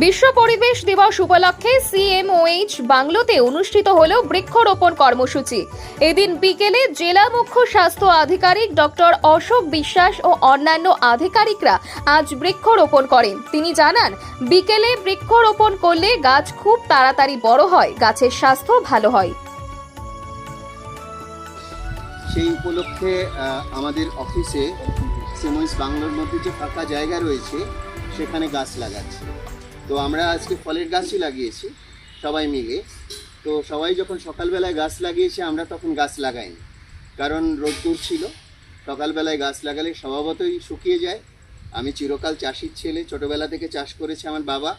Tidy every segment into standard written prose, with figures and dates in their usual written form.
বিশ্ব পরিবেশ দিবস উপলক্ষে সিএমওএইচ বাংলোতে অনুষ্ঠিত হলো বৃক্ষরোপণ কর্মসূচি। এদিন বিকেলে জেলা মুখ্য স্বাস্থ্য আধিকারিক ডক্টর অশোক বিশ্বাস ও অন্যান্য আধিকারিকরা আজ বৃক্ষরোপণ করেন। তিনি জানান, বিকেলে বৃক্ষরোপণ করলে গাছ খুব তাড়াতাড়ি বড় হয়, গাছের স্বাস্থ্য ভালো হয়। সেই উপলক্ষে আমাদের অফিসে সিএমওএইচ বাংলোর মধ্যে যে ফাঁকা জায়গা রয়েছে সেখানে গাছ লাগাচ্ছি। তো আমরা আজকে ফলের গাছই লাগিয়েছি সবাই মিলে। তো সবাই যখন সকালবেলায় গাছ লাগিয়েছে আমরা তখন গাছ লাগাইনি, কারণ রোদ্দুর ছিল। সকালবেলায় গাছ লাগালে স্বভাবতই শুকিয়ে যায়। আমি চিরকাল চাষির ছেলে, ছোটোবেলা থেকে চাষ করেছে আমার বাবা।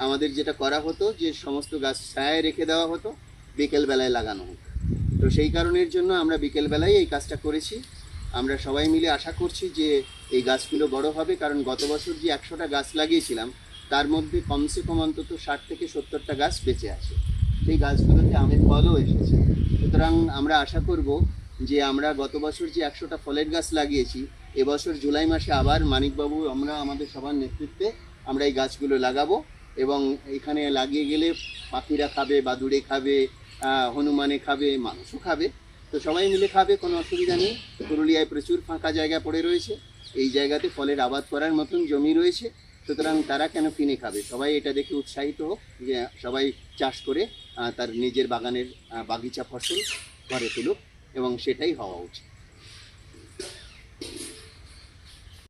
আমাদের যেটা করা হতো যে সমস্ত গাছ ছায়ায় রেখে দেওয়া হতো, বিকেলবেলায় লাগানো হতো। তো সেই কারণের জন্য আমরা বিকেলবেলায় এই কাজটা করেছি। আমরা সবাই মিলে আশা করছি যে এই গাছগুলো বড় হবে, কারণ গত বছর যে 100টা গাছ লাগিয়েছিলাম তার মধ্যে কমসে কম অন্তত 60 থেকে 70টা গাছ বেঁচে আছে। সেই গাছগুলোতে আমের ফলও এসেছে। সুতরাং আমরা আশা করব যে আমরা গত বছর যে 100টা ফলের গাছ লাগিয়েছি, এবছর জুলাই মাসে আবার মানিকবাবু আমরা আমাদের সবার নেতৃত্বে আমরা এই গাছগুলো লাগাবো। এবং এখানে লাগিয়ে গেলে পাখিরা খাবে, বাদুড়ে খাবে, হনুমানে খাবে, মানুষও খাবে। তো সবাই মিলে খাবে, কোনো অসুবিধা নেই। পুরুলিয়ায় প্রচুর ফাঁকা জায়গা পড়ে রয়েছে, এই জায়গাতে ফলের আবাদ করার মতন জমি রয়েছে। সুতরাং তারা কেন কিনে খাবে? সবাই এটা দেখে উৎসাহিত হোক যে সবাই চাষ করে তার নিজের বাগানের বাগিচা ফসল ঘরে তুলুক, এবং সেটাই হওয়া উচিত।